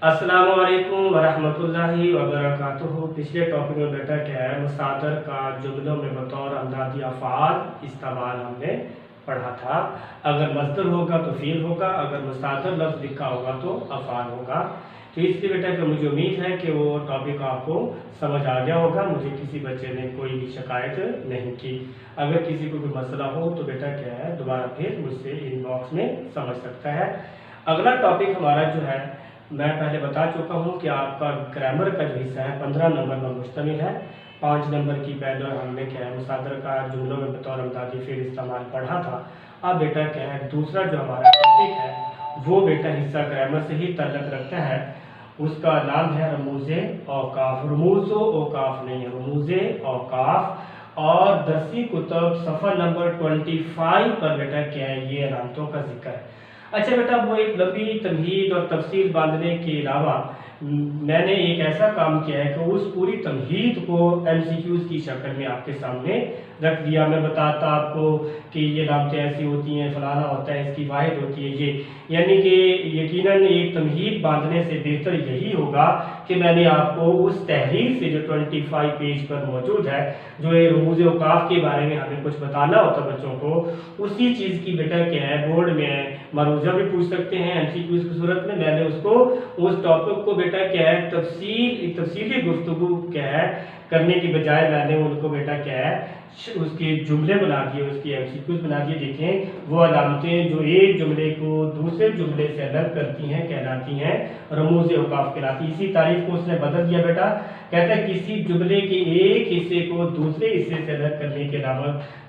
अस्सलामु अलैकुम वरहमतुल्लाहि वबरकातुहू। पिछले टॉपिक में बेटा क्या है, मसादर का जुमलों में बतौर अमदादी अफ़आल इस्तेमाल हमने पढ़ा था। अगर मस्दर होगा तो फ़ील होगा, अगर मसादर लफ्ज़ लिखा होगा तो अफ़आल होगा। तो इसलिए बेटा कि मुझे उम्मीद है कि वो टॉपिक आपको समझ आ गया होगा। मुझे किसी बच्चे ने कोई भी शिकायत नहीं की। अगर किसी को कोई मसला हो तो बेटा क्या है, दोबारा फिर मुझसे इनबॉक्स में समझ सकता है। अगला टॉपिक हमारा जो है, मैं पहले बता चुका हूँ कि आपका ग्रामर का जो हिस्सा है 15 नंबर पर मुश्तमिल है। 5 नंबर की पहले हमने क्या है, मुसादर का जुमलों में बतौर अमदादी फ़ेल इस्तेमाल पढ़ा था। अब बेटा क्या है, दूसरा जो हमारा टॉपिक है वो बेटा हिस्सा ग्रामर से ही ताल्लुक़ रखता है। उसका नाम है रमूज़े औकाफ। रमूज़ो औकाफ नहीं है, रमूज़े औकाफ। और दरसी कुतब सफ़र नंबर 25 पर बेटा क्या है, ये अलामतों का जिक्र है। अच्छा बेटा, वो एक लंबी तमहीद और तफसील बांधने के अलावा मैंने एक ऐसा काम किया है कि उस पूरी तमहीद को MCQs की शक्ल में आपके सामने रख दिया। मैं बताता आपको कि ये लामतें ऐसी होती हैं, फलाना होता है, इसकी वाहिद होती है ये, यानी कि यकीनन एक तमहीद बांधने से बेहतर यही होगा कि मैंने आपको उस तहरीर से जो 25 पेज पर मौजूद है, जो ये रमूज़ औकाफ के बारे में हमें कुछ बताना होता बच्चों को, उसी चीज़ की बेटा क्या है, बोर्ड में मरूजा भी पूछ सकते हैं MCQs की सूरत में। मैंने उसको उस टॉपिक को बेटा क्या है तफसीली गुफ्तगू क्या है करने की बजाय मैंने उनको बेटा क्या है उसके जुमले बना दिए, उसकी MCQs बना दिए। देखें, वो अलामतें जो एक जुमले को दूसरे जुमले से अलग करती हैं कहलाती हैं रमूज़ औकाफ कहलाती। इसी तारीफ को उसने बदल दिया बेटा, कहता है किसी जुमले के एक हिस्से को दूसरे हिस्से से अलग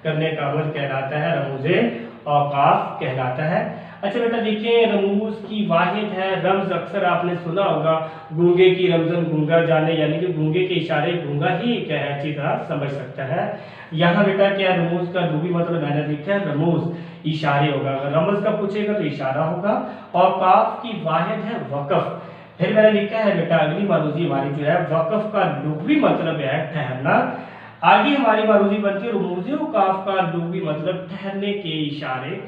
करने का अमल कहलाता है रमूज़ औकाफ कहलाता है। अच्छा बेटा देखिए, रमूज की वाहिद है रम्ज। अक्सर आपने सुना होगा गूंगे की रमजन गूंगा जाने, यानी कि गूंगे के इशारे गूंगा ही क्या है अच्छी तरह समझ सकता है। यहाँ बेटा क्या रमूज का लुगी मतलब मैंने लिखा है रमूज इशारे होगा। अगर रमज का पूछेगा तो इशारा होगा। औकाफ की वाहिद है वक़फ़। फिर मैंने लिखा है बेटा अगली मारूजी हमारी जो है वक़फ़ का लुग़वी मतलब है ठहरना। आगे हमारी मारूजी बनती है रमूज़ औकाफ का लुग़वी मतलब ठहरने के इशारे।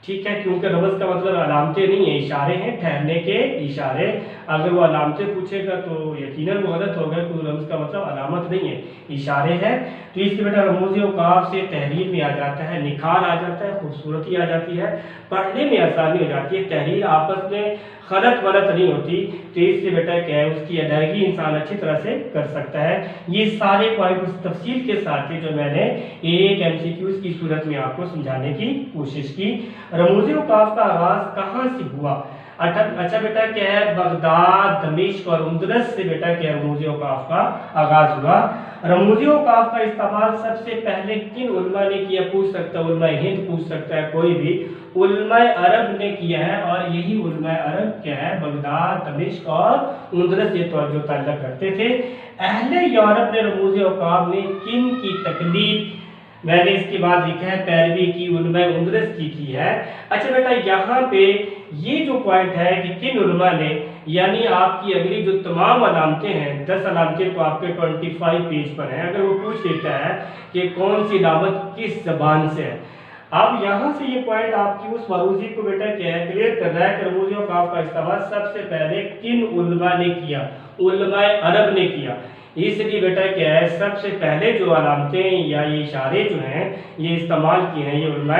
ठीक है, क्योंकि रमज का मतलब अलामतें नहीं है, इशारे हैं, ठहरने के इशारे। अगर वो अलामतें पूछेगा तो यकीनन वो गलत होगा, क्योंकि रमज का मतलब अलामत नहीं है, इशारे हैं। तो इसलिए बेटा रमूज़ औकाफ से तहरीर में आ जाता है, निखार आ जाता है, खूबसूरती आ जाती है, पढ़ने में आसानी हो जाती है, तहरीर आपस में गलत वलत नहीं होती। तो इससे बेटा क्या है उसकी अदायगी इंसान अच्छी तरह से कर सकता है। ये सारे पॉइंट उस तफसील के साथ ही जो मैंने एक MCQs की सूरत में आपको समझाने की कोशिश की। रमूज़ औकाफ का आगाज कहाँ से हुआ? अच्छा बेटा क्या है, बगदाद, दमिश्क और उंदरस से बेटा क्या रमूज़ औकाफ का आगाज हुआ। रमूज़ औकाफ का इस्तेमाल सबसे पहले किन उलमा ने किया? पूछ सकता है, उलमा हिंद पूछ सकता है कोई भी, उलमा अरब ने किया है। और यही उलमा अरब क्या है बगदाद, दमिश्क और उंदरस से जो ताल्लुक़ रखते थे। अहले यूरोप ने रमूज़ औकाफ में किन की तकलीद, मैंने इसके बाद लिखा है पैरवी की उलमा उंदरस की है। अच्छा बेटा यहाँ पे ये जो पॉइंट है कि किन उलमा ने, यानी आपकी अगली जो तमाम अलामतें हैं 10 अलामतें तो आपके 25 पेज पर हैं। अगर वो पूछ लेता है कि कौन सी अलामत किस ज़बान से है, अब यहाँ से ये पॉइंट आपकी उस मरूजी को बेटा क्या है क्लियर कर रहा है कि रमूज़ औकाफ का इस्तेमाल सबसे पहले किन उलमा ने किया? उलमा अरब ने किया। इसलिए बेटा क्या है सबसे पहले जो अलामतें या ये इशारे जो हैं ये इस्तेमाल किए हैं ये उलमा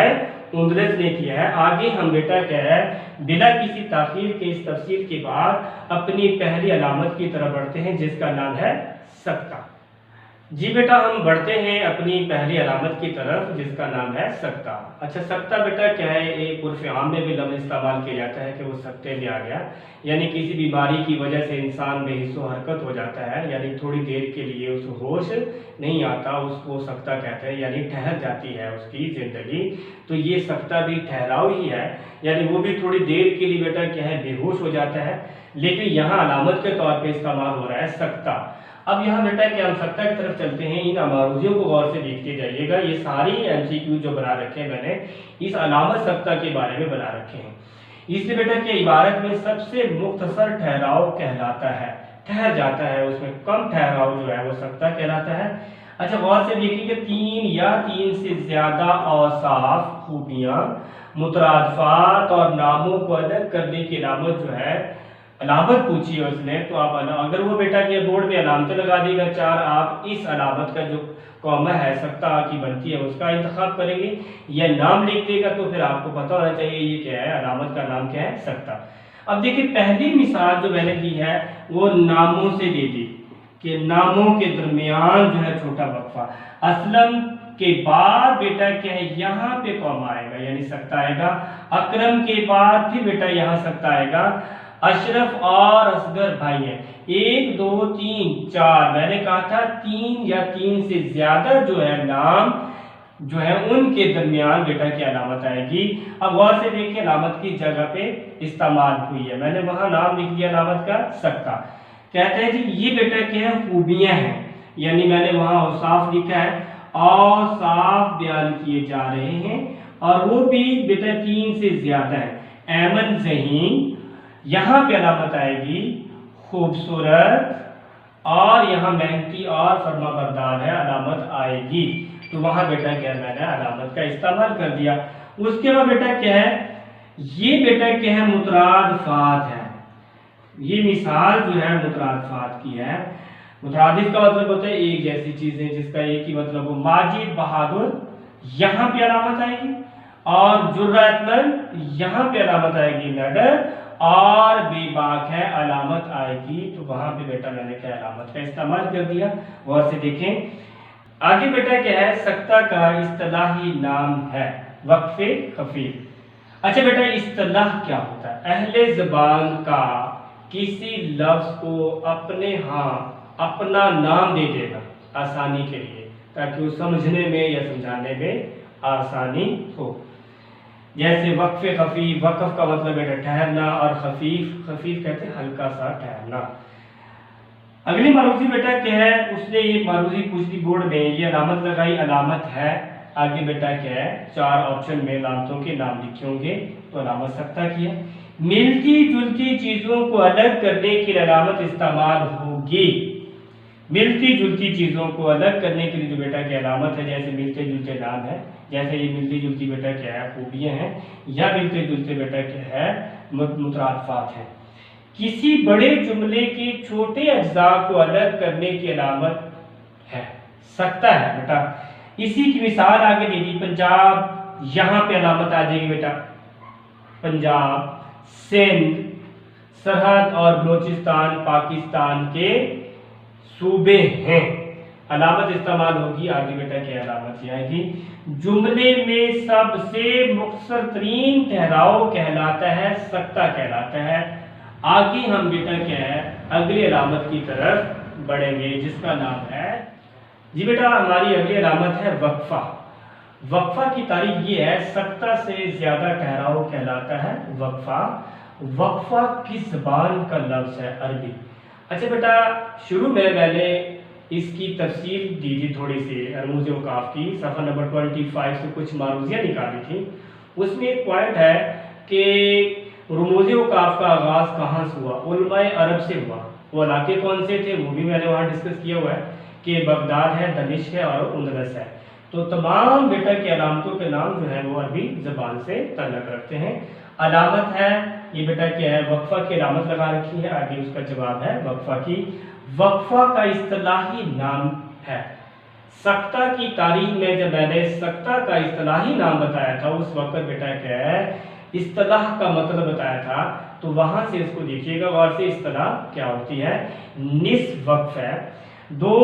उंदरस ने किया है। आगे हम बेटा क्या है बिना किसी ताखीर के इस तफसील के बाद अपनी पहली अलामत की तरफ बढ़ते हैं जिसका नाम है सक्ता। जी बेटा, हम बढ़ते हैं अपनी पहली अलामत की तरफ जिसका नाम है सक्ता। अच्छा सक्ता बेटा क्या है, एक उर्फ आम में भी लफ्ज़ इस्तेमाल किया जाता है कि वो सक्ते में आ गया, यानी किसी बीमारी की वजह से इंसान बेहिस्सो हरकत हो जाता है, यानी थोड़ी देर के लिए उस होश नहीं आता, उसको सक्ता कहते हैं, यानी ठहर जाती है उसकी ज़िंदगी। तो ये सक्ता भी ठहराव ही है, यानी वो भी थोड़ी देर के लिए बेटा क्या है बेहोश हो जाता है, लेकिन यहाँ अलामत के तौर पर इस्तेमाल हो रहा है सक्ता। अब यहाँ बेटा क्या हम सक्ता की तरफ चलते हैं। इन अमारूजियों को गौर से देखते जाइएगा। ये सारी MCQ जो बना रखे हैं मैंने इस अलामत सक्ता के बारे में बना रखे हैं। इसलिए बेटा क्या इबारत में सबसे मुख्तसर ठहराव कहलाता है, ठहर जाता है, उसमें कम ठहराव जो है वो सक्ता कहलाता है। अच्छा गौर से देखिए, 3 या 3 से ज्यादा औसाफ, खूबियाँ, मुतरादफात और नामों को अलग करने की अलामत जो है अलामत पूछी है उसने, तो आप अगर वो बेटा के बोर्ड पे अलामतें लगा देगा 4, आप इस अलामत का जो कॉमा है सक्ता की बनती है उसका इंतखाब करेंगे, या नाम लिख देगा तो फिर आपको पता होना चाहिए ये क्या है, अलामत का नाम क्या है, सक्ता। अब देखिए पहली मिसाल जो मैंने दी है वो नामों से दे दी कि नामों के दरमियान जो है छोटा वक्फा। असलम के बाद बेटा क्या है, यहाँ पे कॉमा आएगा यानी सक्ता आएगा। अकरम के बाद फिर बेटा यहाँ सक्ता आएगा। अशरफ और असगर भाई हैं, 1 2 3 4, मैंने कहा था 3 या 3 से ज्यादा जो है नाम जो है उनके दरमियान बेटा की अलामत आएगी। अब गौर से देखिए अलामत की जगह पे इस्तेमाल हुई है, मैंने वहां नाम लिख दिया अलामत का सक्ता। कहते हैं जी ये बेटा क्या है, खूबियां हैं, यानी मैंने वहां औसाफ लिखा है, औसाफ बयान किए जा रहे हैं और वो भी बेटा 3 से ज्यादा है। ऐमन ज़हीन, यहाँ पे अलामत आएगी खूबसूरत, और यहाँ मेहनती और फरमाबरदार है अलामत आएगी, तो वहां बेटा क्या है, मैंने अलामत का इस्तेमाल कर दिया। उसके बाद बेटा क्या है, ये बेटा क्या है, मुतरादफात है। ये मिसाल जो है मुतरादफात की है। मुतरादिफ का मतलब होता है एक जैसी चीजें जिसका एक ही मतलब हो। माजिद बहादुर, यहाँ पे अलामत आएगी, और जुर्रतमंद यहाँ पे अलामत आएगी नडर, और बेबाक है अलामत आएगी, तो वहां पे बेटा मैंने क्या अलामत का इस्तेमाल कर दिया। गौर से देखें आगे बेटा क्या है, सक्ता का इस्तिलाही नाम है वक्फे खफीफ। अच्छा बेटा इस्तिलाह क्या होता है, अहले ज़बान का किसी लफ्ज को अपने अपना नाम दे देना आसानी के लिए, ताकि वो समझने में या समझाने में आसानी हो। जैसे वक्फे खफीफ, वक्फ का मतलब है ठहरना, और खफीफ कहते हैं हल्का सा ठहरना। अगली मारूजी बेटा क्या है, उसने ये मारूजी पूछ दी बोर्ड में, ये अलामत लगाई, अलामत है। आगे बेटा क्या है, 4 ऑप्शन में अलामतों के नाम लिखे होंगे, तो अलामत सक्ता की है। मिलती जुलती चीजों को अलग करने की अलामत इस्तेमाल होगी। मिलती जुलती चीजों को अलग करने के लिए जो बेटा की अलामत है, जैसे मिलते जुलते नाम है, जैसे ये मिलती जुलती बेटा क्या है, खूबियां हैं, या मिलते जुलते बेटा क्या है, मुतरादफात है। किसी बड़े जुमले के छोटे अज्जा को अलग करने की अलामत है, सकता है बेटा। इसी की मिसाल आगे दे दी, पंजाब, यहाँ पे अलामत आ जाएगी बेटा पंजाब, सिंध, सरहद और बलोचिस्तान पाकिस्तान के सूबे हैं, अलामत इस्तेमाल होगी। आगे बेटा क्या अलामत आएगी, जुमले में सबसे मुख्तसर तरीन ठहराव कहलाता है, सक्ता कहलाता है। आगे हम बेटा क्या है, अगली अलामत की तरफ बढ़ेंगे जिसका नाम है जी बेटा, हमारी अगली अलामत है वक्फा। वक्फा की तारीफ ये है, सक्ता से ज्यादा ठहराव कहलाता है वक्फा। वक्फा किस ज़बान का लफ्ज है, अरबी। अच्छा बेटा शुरू में मैंने इसकी तफसील दी थी थोड़ी सी, रमूज़ वक़ाफ़ की, सफ़ा नंबर 25 से कुछ मारूजियाँ निकाली थी। उसमें एक पॉइंट है कि रमूज़ वक़ाफ़ का आगाज़ कहाँ से हुआ, उलमाए अरब से हुआ। वो इलाके कौन से थे वो भी मैंने वहाँ डिस्कस किया हुआ है कि बगदाद है, दमिश्क है और उंदलस है। तो तमाम बेटा की अलामतों के नाम जो है वो अरबी ज़बान से तल्लुक़ रखते हैं। अलामत है ये बेटा क्या है, वक्फा की अलामत लगा रखी है, आगे उसका जवाब है वक्फा की। वक्फा का इस्तिलाही नाम है। सक्ता की तारीख में जब मैंने सक्ता का इस्तिलाही नाम बताया था, उस वक्त बेटा क्या है, इस्तिलाह का मतलब बताया था, तो वहां से इसको देखिएगा गौर से, इस्तिलाह क्या होती है, निस्फ वक्फ है, दो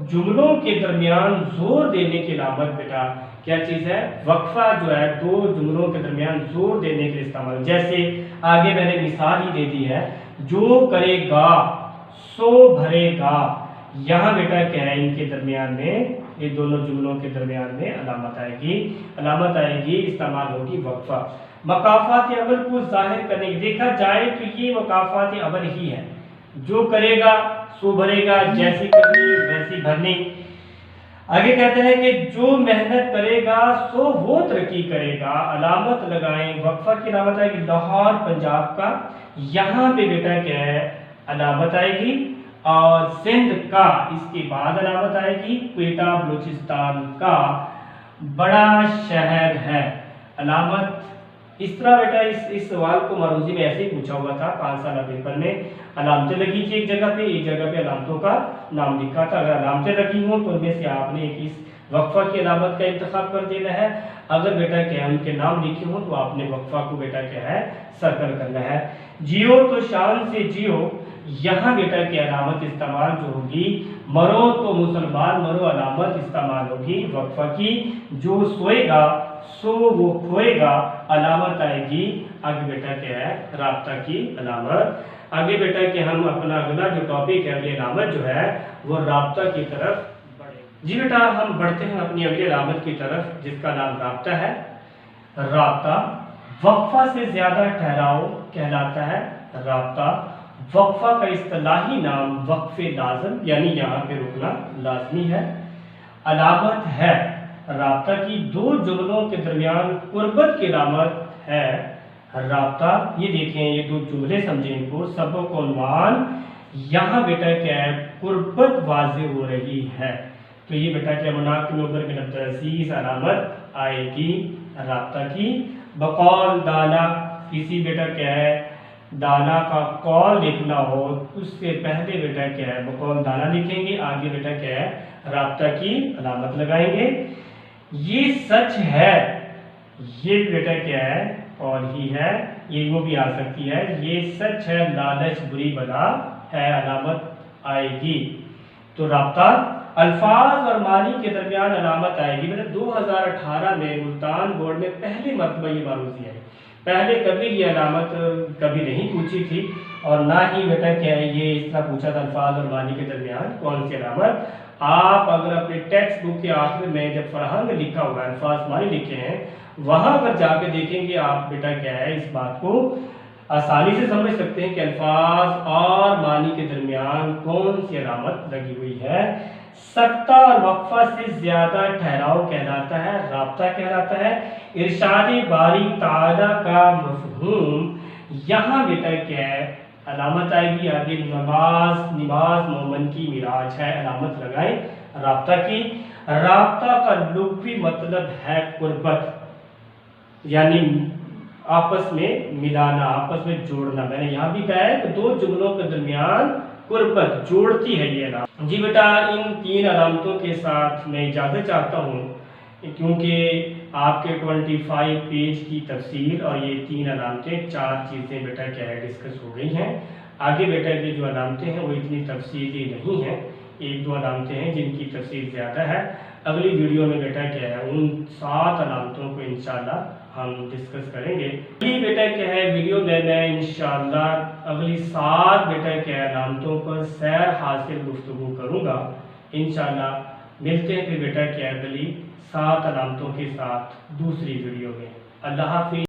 जुमलों के दरमियान जोर देने की अलामत बेटा क्या चीज है, वक्फा जो है दो जुमलों के दरमियान जोर देने के लिए इस्तेमाल। जैसे आगे मैंने मिसाल ही दे दी है, जो करेगा सो भरेगा, यहाँ बेटा क्या है, इनके दरमियान में, ये दोनों जुमलों के दरमियान में अलामत आएगी, इस्तेमाल होगी वक्फा। मकाफात अवल को जाहिर करने की, देखा जाए तो ये मकाफात अवल ही है, जो करेगा सो भरेगा, जैसी करनी वैसी भरनी। आगे कहते हैं कि जो मेहनत करेगा सो वो तरक्की करेगा, अलामत लगाएं, वक्फा की अलामत आएगी लाहौर पंजाब का, यहाँ पे बेटा क्या है अलामत आएगी, और सिंध का इसके बाद अलामत आएगी, क्वेटा बलूचिस्तान का बड़ा शहर है, अलामत اس طرح بیٹا اس سوال کو معروضی میں ایسے ہی پوچھا ہوا تھا 5 سالہ پیپر میں، علامتیں لگی تھی ایک جگہ پہ علامتوں کا نام لکھا تھا. اگر علامتیں لگی ہوں تو ان میں سے آپ نے ایک اس وقفہ کی علامت کا انتخاب کر دینا ہے. اگر بیٹا کیا ہے ان کے نام لکھے ہوں تو آپ نے وقفہ کو بیٹا کیا ہے سرکل کرنا ہے. جیو تو شان سے جیو، یہاں بیٹا کی علامت استعمال جو ہوگی، مرو تو مسلمان مرو علامت استعمال ہوگی وقفہ کی. جو سوئے گا سو وہ کھوئے گا علامت آئے گی آگے بیٹا کیا ہے رابطہ کی علامت. آگے بیٹا کہ ہم اپنا اگلا جو ٹاپک ہے اگلی علامت جو ہے وہ رابطہ کی طرف بڑھے. جی بیٹا ہم بڑھتے ہیں اپنی اگلی علامت کی طرف جس کا نام رابطہ ہے. رابطہ وقفہ سے زیادہ ٹھہراؤ کہلاتا ہے. رابطہ وقفہ کا اصطلاحی نام وقف لازم یعنی یہاں پہ رکنا لازمی ہے. علامت ہے رابطہ کی 2 جملوں کے درمیان قربت کی علامت ہے رابطہ. یہ دیکھیں یہ 2 جملے سمجھیں ان کو. سبق عنوان یہاں بیٹا کیا ہے قربت واضح ہو رہی ہے تو یہ بیٹا کیا مناقب اوپر میں عزیز علامت آئے گی رابطہ کی. بقول دانا کسی بیٹا کیا ہے دانا کا قول لکھنا ہو اس سے پہلے بیٹا کیا ہے بقول دانا لکھیں گے. آگے بیٹا کیا ہے رابطہ کی علامت لگائیں گے. یہ سچ ہے، یہ بیٹا کیا ہے قول ہی ہے، یہ وہ بھی آ سکتی ہے. یہ سچ ہے لالچ بری بلا ہے علامت آئے گی. تو رابطہ الفاظ اور معنی کے درمیان علامت آئے گی. 2018 میں ملتان بورڈ میں پہلی مرتبہ یہ معروضی آئی. پہلے کبھی یہ علامت کبھی نہیں پوچھی تھی اور نہ ہی بیٹا کیا ہے یہ اس طرح پوچھا تھا الفاظ اور معنی کے درمیان کون سی علامت. آپ اگر اپنے ٹیکسٹ بک کے آخر میں جب فرہنگ لکھا ہوگا الفاظ معنی لکھے ہیں وہاں اگر جا کے دیکھیں گے آپ بیٹا کیا ہے اس بات کو آسانی سے سمجھ سکتے ہیں کہ الفاظ اور معنی کے درمیان کون سی علامت لگی ہوئی ہے. سکتہ اور وقفہ سے زیادہ ٹھہراؤ کہلاتا ہے رابطہ کہلاتا ہے. ارشاد باری تعالیٰ کا مفہوم یہاں بیٹا کیا ہے علامت آئے گی. آگے نماز مومن کی معراج ہے علامت لگائیں رابطہ کی. رابطہ کا لغوی مطلب ہے قربت یعنی آپس میں ملانا آپس میں جوڑنا. میں نے یہاں بھی کہا ہے کہ 2 جملوں کے درمیان قربت جوڑتی ہے یہ علامت. جی بیٹا ان 3 علامتوں کے ساتھ میں اجازت چاہتا ہوں کیونکہ آپ کے 25 پیج کی تفصیل اور یہ 3 علامتیں 4 چیزیں بیٹا کیا ہے ڈسکس ہو گئی ہیں. آگے بیٹا کی جو علامتیں ہیں وہ اتنی تفصیلی نہیں ہیں. 1-2 علامتیں ہیں جن کی تفصیل زیادہ ہے. اگلی ویڈیو میں بیٹا کیا ہے ان 7 علامتوں کو انشاءاللہ ہم ڈسکس کریں گے. اگلی بیٹا کیا ہے ویڈیو میں انشاءاللہ اگلی 7 بیٹا کیا ہے علامتوں پر سیر حاصل گفتگو کروں گا. انشاءاللہ ملتے ہیں پھر بیٹا کیا ہے اگلی 7 علامتوں کے ساتھ دوسری ویڈیو میں. اللہ حافظ.